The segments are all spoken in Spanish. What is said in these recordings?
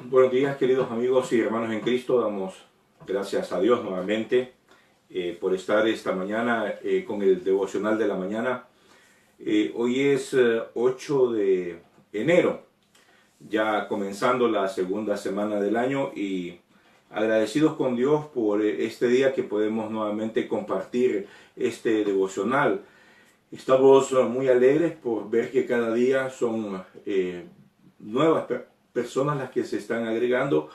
Buenos días, queridos amigos y hermanos en Cristo. Damos gracias a Dios nuevamente por estar esta mañana con el devocional de la mañana. Hoy es 8 de enero, ya comenzando la segunda semana del año, y agradecidos con Dios por este día que podemos nuevamente compartir este devocional. Estamos muy alegres por ver que cada día son nuevas personas las que se están agregando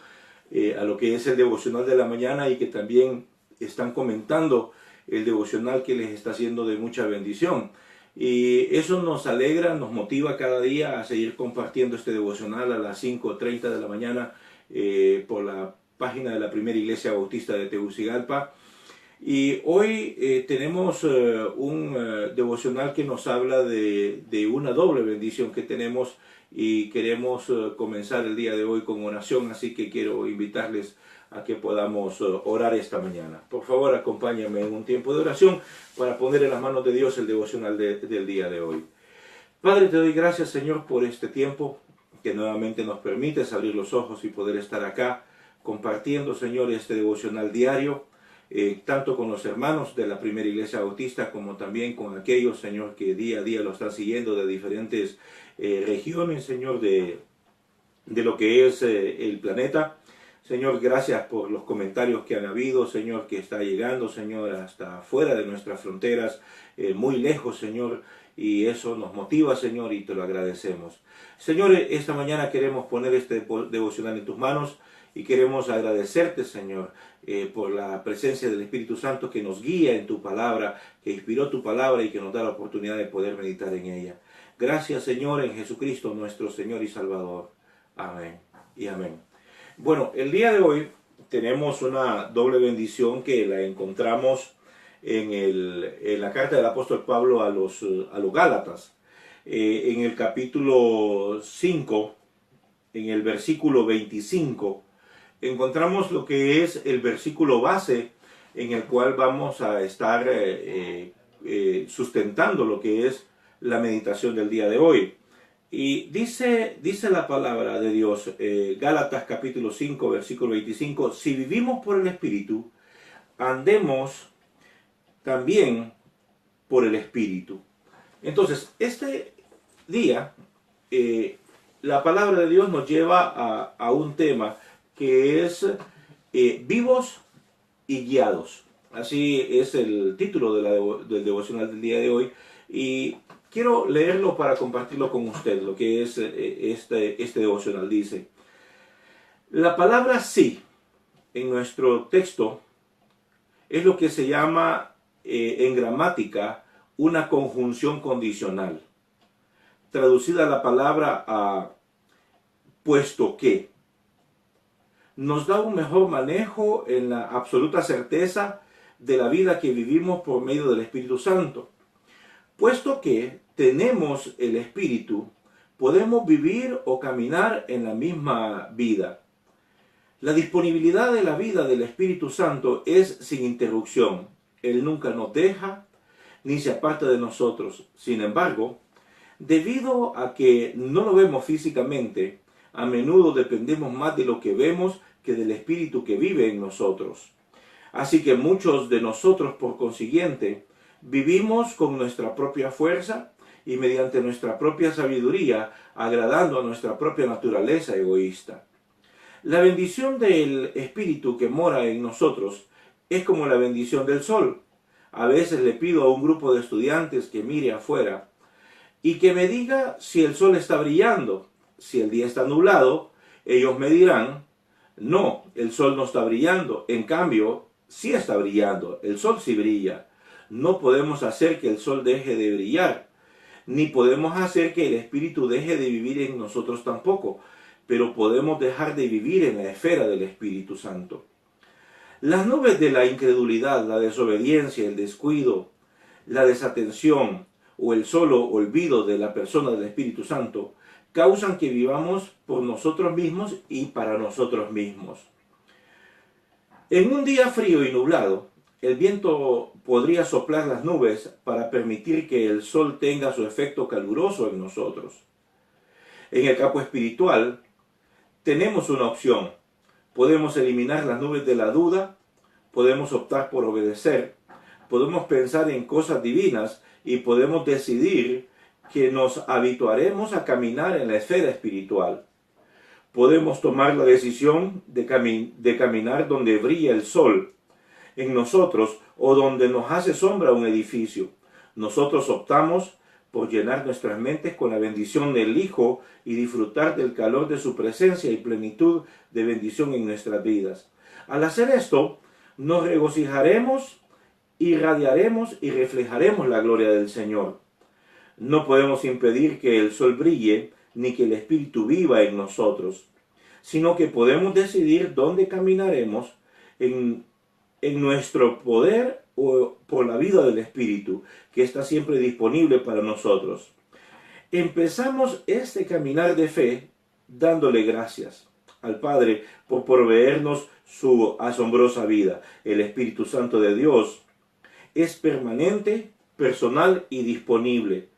a lo que es el devocional de la mañana, y que también están comentando el devocional que les está haciendo de mucha bendición. Y eso nos alegra, nos motiva cada día a seguir compartiendo este devocional a las 5:30 de la mañana por la página de la Primera Iglesia Bautista de Tegucigalpa. Y hoy tenemos un devocional que nos habla de una doble bendición que tenemos, y queremos comenzar el día de hoy con oración, así que quiero invitarles a que podamos orar esta mañana. Por favor, acompáñame en un tiempo de oración para poner en las manos de Dios el devocional del día de hoy. Padre, te doy gracias, Señor, por este tiempo que nuevamente nos permites abrir los ojos y poder estar acá compartiendo, Señor, este devocional diario. Tanto con los hermanos de la Primera Iglesia Bautista como también con aquellos, Señor, que día a día lo están siguiendo de diferentes regiones, Señor, de lo que es el planeta. Señor, gracias por los comentarios que han habido, Señor, que está llegando, Señor, hasta fuera de nuestras fronteras, muy lejos, Señor, y eso nos motiva, Señor, y te lo agradecemos. Señor, esta mañana queremos poner este devocional en tus manos y queremos agradecerte, Señor, por la presencia del Espíritu Santo que nos guía en tu palabra, que inspiró tu palabra y que nos da la oportunidad de poder meditar en ella. Gracias, Señor, en Jesucristo, nuestro Señor y Salvador. Amén y amén. Bueno, el día de hoy tenemos una doble bendición que la encontramos en la carta del apóstol Pablo a los Gálatas. En el capítulo 5, en el versículo 25, encontramos lo que es el versículo base en el cual vamos a estar sustentando lo que es la meditación del día de hoy. Y dice la palabra de Dios, Gálatas capítulo 5, versículo 25, si vivimos por el Espíritu, andemos también por el Espíritu. Entonces, este día, la palabra de Dios nos lleva a un tema que es vivos y guiados. Así es el título del devocional del día de hoy, y quiero leerlo para compartirlo con usted, lo que es este devocional. Dice, la palabra sí en nuestro texto es lo que se llama en gramática una conjunción condicional, traducida la palabra a puesto que. Nos da un mejor manejo en la absoluta certeza de la vida que vivimos por medio del Espíritu Santo. Puesto que tenemos el Espíritu, podemos vivir o caminar en la misma vida. La disponibilidad de la vida del Espíritu Santo es sin interrupción. Él nunca nos deja ni se aparta de nosotros. Sin embargo, debido a que no lo vemos físicamente, a menudo dependemos más de lo que vemos que del Espíritu que vive en nosotros. Así que muchos de nosotros, por consiguiente, vivimos con nuestra propia fuerza y mediante nuestra propia sabiduría, agradando a nuestra propia naturaleza egoísta. La bendición del Espíritu que mora en nosotros es como la bendición del sol. A veces le pido a un grupo de estudiantes que mire afuera y que me diga si el sol está brillando. Si el día está nublado, ellos me dirán, no, el sol no está brillando. En cambio, sí está brillando, el sol sí brilla. No podemos hacer que el sol deje de brillar, ni podemos hacer que el Espíritu deje de vivir en nosotros tampoco, pero podemos dejar de vivir en la esfera del Espíritu Santo. Las nubes de la incredulidad, la desobediencia, el descuido, la desatención o el solo olvido de la persona del Espíritu Santo causan que vivamos por nosotros mismos y para nosotros mismos. En un día frío y nublado, el viento podría soplar las nubes para permitir que el sol tenga su efecto caluroso en nosotros. En el campo espiritual, tenemos una opción. Podemos eliminar las nubes de la duda, podemos optar por obedecer, podemos pensar en cosas divinas y podemos decidir que nos habituaremos a caminar en la esfera espiritual. Podemos tomar la decisión de caminar donde brilla el sol en nosotros o donde nos hace sombra un edificio. Nosotros optamos por llenar nuestras mentes con la bendición del Hijo y disfrutar del calor de su presencia y plenitud de bendición en nuestras vidas. Al hacer esto, nos regocijaremos, irradiaremos y reflejaremos la gloria del Señor. No podemos impedir que el sol brille ni que el Espíritu viva en nosotros, sino que podemos decidir dónde caminaremos en nuestro poder o por la vida del Espíritu, que está siempre disponible para nosotros. Empezamos este caminar de fe dándole gracias al Padre por proveernos su asombrosa vida. El Espíritu Santo de Dios es permanente, personal y disponible.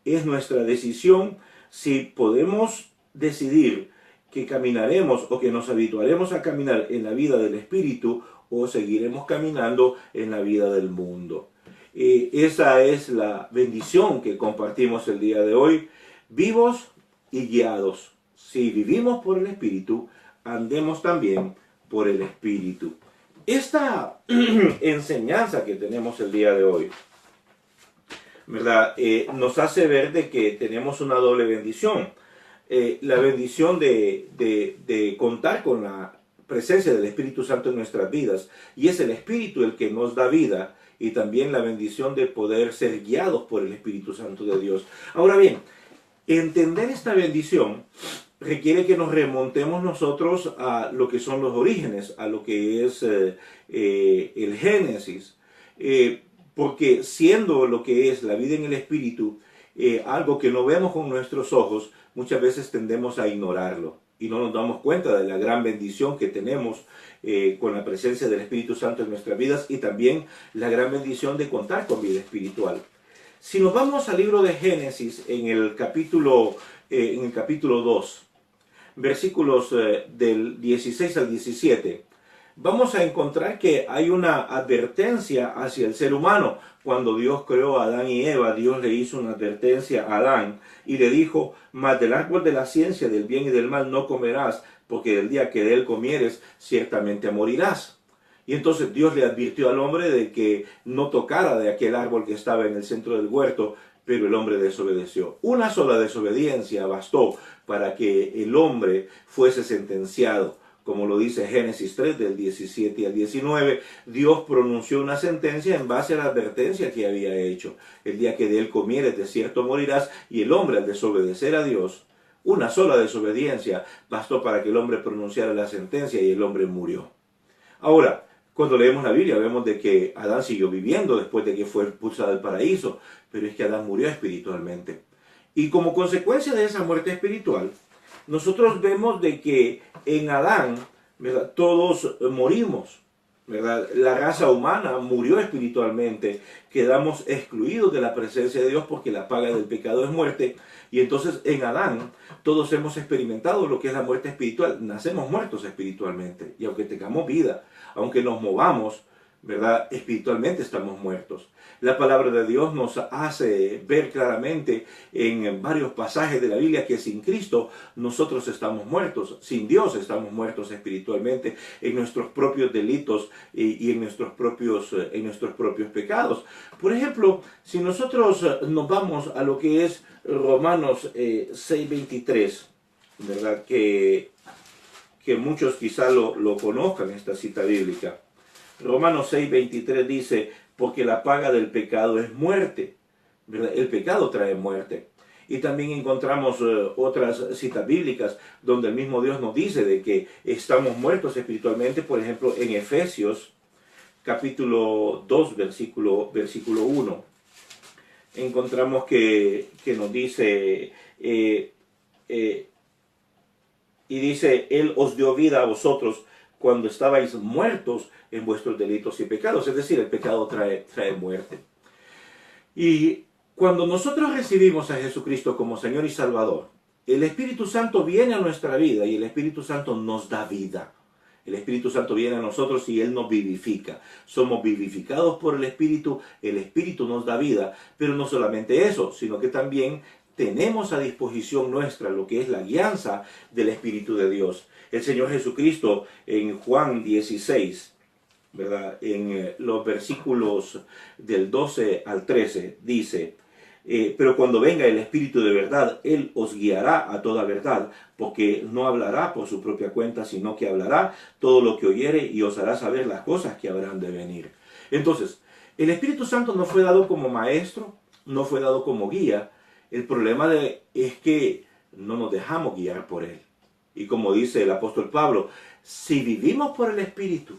Es nuestra decisión si podemos decidir que caminaremos o que nos habituaremos a caminar en la vida del Espíritu o seguiremos caminando en la vida del mundo. Esa es la bendición que compartimos el día de hoy, vivos y guiados. Si vivimos por el Espíritu, andemos también por el Espíritu. Esta enseñanza que tenemos el día de hoy, ¿verdad? Nos hace ver de que tenemos una doble bendición. La bendición de contar con la presencia del Espíritu Santo en nuestras vidas, y es el Espíritu el que nos da vida, y también la bendición de poder ser guiados por el Espíritu Santo de Dios. Ahora bien, entender esta bendición requiere que nos remontemos nosotros a lo que son los orígenes, a lo que es el Génesis, porque siendo lo que es la vida en el Espíritu, algo que no vemos con nuestros ojos, muchas veces tendemos a ignorarlo y no nos damos cuenta de la gran bendición que tenemos con la presencia del Espíritu Santo en nuestras vidas, y también la gran bendición de contar con vida espiritual. Si nos vamos al libro de Génesis en el capítulo 2, versículos del 16 al 17, vamos a encontrar que hay una advertencia hacia el ser humano. Cuando Dios creó a Adán y Eva, Dios le hizo una advertencia a Adán y le dijo: mas del árbol de la ciencia del bien y del mal no comerás, porque el día que de él comieres, ciertamente morirás. Y entonces Dios le advirtió al hombre de que no tocara de aquel árbol que estaba en el centro del huerto, pero el hombre desobedeció. Una sola desobediencia bastó para que el hombre fuese sentenciado. Como lo dice Génesis 3, del 17 al 19, Dios pronunció una sentencia en base a la advertencia que había hecho. El día que de él comieres, de cierto morirás. Y el hombre, al desobedecer a Dios, una sola desobediencia bastó para que el hombre pronunciara la sentencia, y el hombre murió. Ahora, cuando leemos la Biblia vemos de que Adán siguió viviendo después de que fue expulsado del paraíso, pero es que Adán murió espiritualmente. Y como consecuencia de esa muerte espiritual, nosotros vemos de que en Adán, ¿verdad?, todos morimos, ¿verdad? La raza humana murió espiritualmente, quedamos excluidos de la presencia de Dios porque la paga del pecado es muerte. Y entonces en Adán todos hemos experimentado lo que es la muerte espiritual. Nacemos muertos espiritualmente, y aunque tengamos vida, aunque nos movamos, ¿verdad?, espiritualmente estamos muertos. La palabra de Dios nos hace ver claramente en varios pasajes de la Biblia que sin Cristo nosotros estamos muertos, sin Dios estamos muertos espiritualmente en nuestros propios delitos y en nuestros propios pecados. Por ejemplo, si nosotros nos vamos a lo que es Romanos 6:23, ¿verdad?, que muchos quizá lo conozcan, esta cita bíblica. Romanos 6:23 dice: porque la paga del pecado es muerte, ¿verdad? El pecado trae muerte. Y también encontramos otras citas bíblicas donde el mismo Dios nos dice de que estamos muertos espiritualmente. Por ejemplo, en Efesios capítulo 2, versículo 1, encontramos que nos dice, y dice: Él os dio vida a vosotros cuando estabais muertos en vuestros delitos y pecados. Es decir, el pecado trae muerte. Y cuando nosotros recibimos a Jesucristo como Señor y Salvador, El Espíritu Santo viene a nuestra vida y el Espíritu Santo nos da vida. El Espíritu Santo viene a nosotros y Él nos vivifica. Somos vivificados por el Espíritu nos da vida. Pero no solamente eso, sino que también tenemos a disposición nuestra lo que es la guianza del Espíritu de Dios. El Señor Jesucristo en Juan 16, ¿verdad? En los versículos del 12 al 13 dice: pero cuando venga el Espíritu de verdad, Él os guiará a toda verdad, porque no hablará por su propia cuenta, sino que hablará todo lo que oyere y os hará saber las cosas que habrán de venir. Entonces, el Espíritu Santo no fue dado como maestro, no fue dado como guía. El problema es que no nos dejamos guiar por Él. Y como dice el apóstol Pablo, si vivimos por el Espíritu,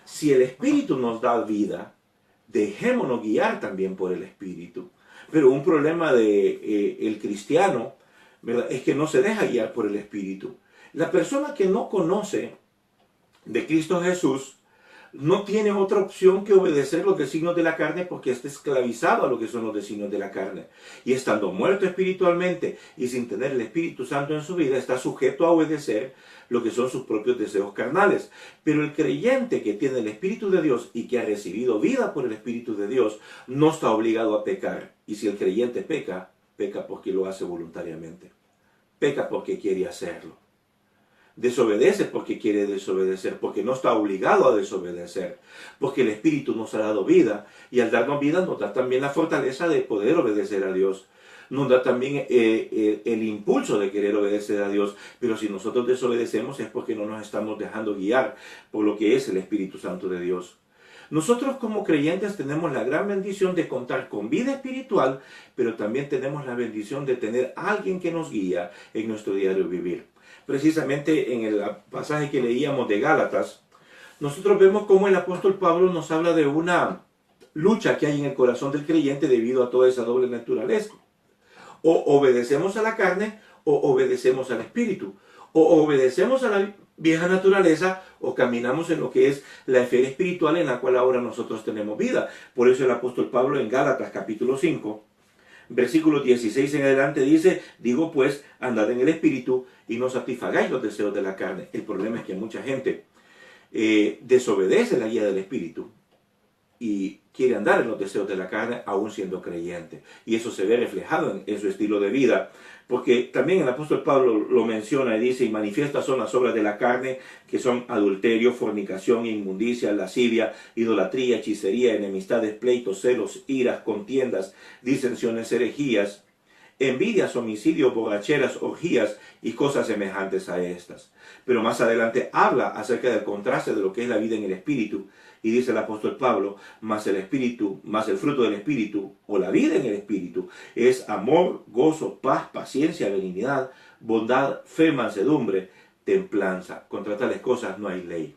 si el Espíritu nos da vida, dejémonos guiar también por el Espíritu. Pero un problema de el cristiano, ¿verdad?, es que no se deja guiar por el Espíritu. La persona que no conoce de Cristo Jesús no tiene otra opción que obedecer los designios de la carne, porque está esclavizado a lo que son los designios de la carne. Y estando muerto espiritualmente y sin tener el Espíritu Santo en su vida, está sujeto a obedecer lo que son sus propios deseos carnales. Pero el creyente que tiene el Espíritu de Dios y que ha recibido vida por el Espíritu de Dios, no está obligado a pecar. Y si el creyente peca, peca porque lo hace voluntariamente. Peca porque quiere hacerlo. Desobedece porque quiere desobedecer, porque no está obligado a desobedecer, porque el Espíritu nos ha dado vida, y al darnos vida nos da también la fortaleza de poder obedecer a Dios. Nos da también el impulso de querer obedecer a Dios, pero si nosotros desobedecemos es porque no nos estamos dejando guiar por lo que es el Espíritu Santo de Dios. Nosotros como creyentes tenemos la gran bendición de contar con vida espiritual, pero también tenemos la bendición de tener a alguien que nos guía en nuestro diario vivir. Precisamente en el pasaje que leíamos de Gálatas, nosotros vemos cómo el apóstol Pablo nos habla de una lucha que hay en el corazón del creyente debido a toda esa doble naturaleza. O obedecemos a la carne o obedecemos al Espíritu. O obedecemos a la vieja naturaleza o caminamos en lo que es la esfera espiritual en la cual ahora nosotros tenemos vida. Por eso el apóstol Pablo en Gálatas capítulo 5, versículo 16 en adelante dice: digo pues, andad en el Espíritu y no satisfagáis los deseos de la carne. El problema es que mucha gente desobedece la guía del Espíritu y quiere andar en los deseos de la carne aún siendo creyente. Y eso se ve reflejado en su estilo de vida. Porque también el apóstol Pablo lo menciona y dice: y manifiestas son las obras de la carne, que son adulterio, fornicación, inmundicia, lascivia, idolatría, hechicería, enemistades, pleitos, celos, iras, contiendas, disensiones, herejías, envidias, homicidios, borracheras, orgías y cosas semejantes a estas. Pero más adelante habla acerca del contraste de lo que es la vida en el Espíritu. Y dice el apóstol Pablo: más el Espíritu, más el fruto del Espíritu, o la vida en el Espíritu, es amor, gozo, paz, paciencia, benignidad, bondad, fe, mansedumbre, templanza. Contra tales cosas no hay ley.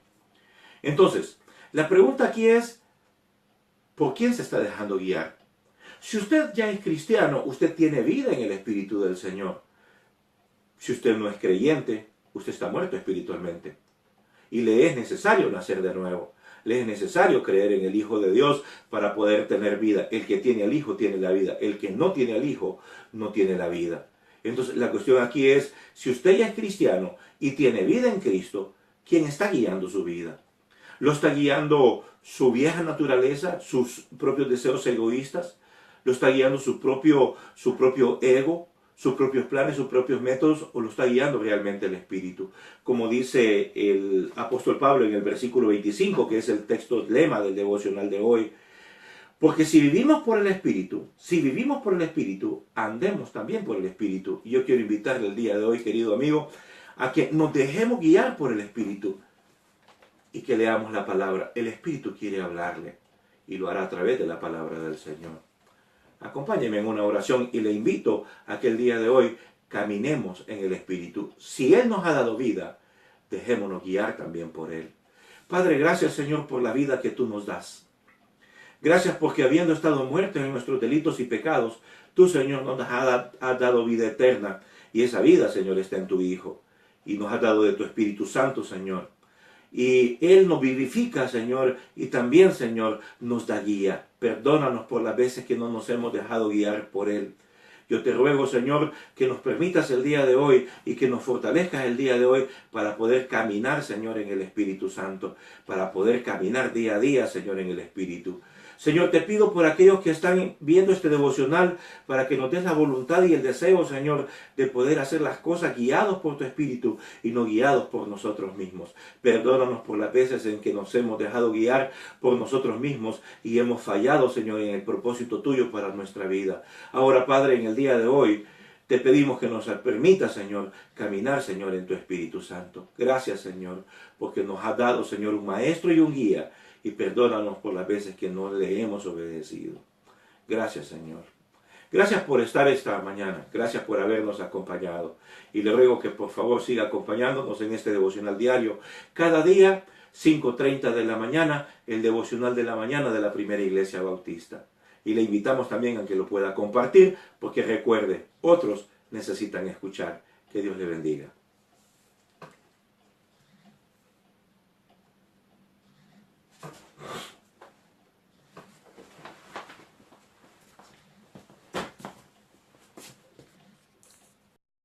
Entonces, la pregunta aquí es: ¿por quién se está dejando guiar? Si usted ya es cristiano, usted tiene vida en el Espíritu del Señor. Si usted no es creyente, usted está muerto espiritualmente. Y le es necesario nacer de nuevo. Le es necesario creer en el Hijo de Dios para poder tener vida. El que tiene al Hijo tiene la vida. El que no tiene al Hijo no tiene la vida. Entonces la cuestión aquí es: si usted ya es cristiano y tiene vida en Cristo, ¿quién está guiando su vida? ¿Lo está guiando su vieja naturaleza, sus propios deseos egoístas? ¿Lo está guiando su propio ego, sus propios planes, sus propios métodos, o lo está guiando realmente el Espíritu? Como dice el apóstol Pablo en el versículo 25, que es el texto lema del devocional de hoy: porque si vivimos por el Espíritu, andemos también por el Espíritu. Y yo quiero invitarle el día de hoy, querido amigo, a que nos dejemos guiar por el Espíritu y que leamos la palabra. El Espíritu quiere hablarle y lo hará a través de la palabra del Señor. Acompáñeme en una oración y le invito a que el día de hoy caminemos en el Espíritu. Si Él nos ha dado vida, dejémonos guiar también por Él. Padre, gracias, Señor, por la vida que tú nos das. Gracias porque, habiendo estado muertos en nuestros delitos y pecados, tú, Señor, nos has dado vida eterna. Y esa vida, Señor, está en tu Hijo. Y nos has dado de tu Espíritu Santo, Señor. Y Él nos vivifica, Señor, y también, Señor, nos da guía. Perdónanos por las veces que no nos hemos dejado guiar por Él. Yo te ruego, Señor, que nos permitas el día de hoy y que nos fortalezcas el día de hoy para poder caminar, Señor, en el Espíritu Santo, para poder caminar día a día, Señor, en el Espíritu. Señor, te pido por aquellos que están viendo este devocional para que nos des la voluntad y el deseo, Señor, de poder hacer las cosas guiados por tu Espíritu y no guiados por nosotros mismos. Perdónanos por las veces en que nos hemos dejado guiar por nosotros mismos y hemos fallado, Señor, en el propósito tuyo para nuestra vida. Ahora, Padre, en el día de hoy, te pedimos que nos permita, Señor, caminar, Señor, en tu Espíritu Santo. Gracias, Señor, porque nos has dado, Señor, un maestro y un guía. Y perdónanos por las veces que no le hemos obedecido. Gracias, Señor. Gracias por estar esta mañana. Gracias por habernos acompañado. Y le ruego que por favor siga acompañándonos en este devocional diario. Cada día, 5:30 de la mañana, el devocional de la mañana de la Primera Iglesia Bautista. Y le invitamos también a que lo pueda compartir, porque recuerde, otros necesitan escuchar. Que Dios le bendiga.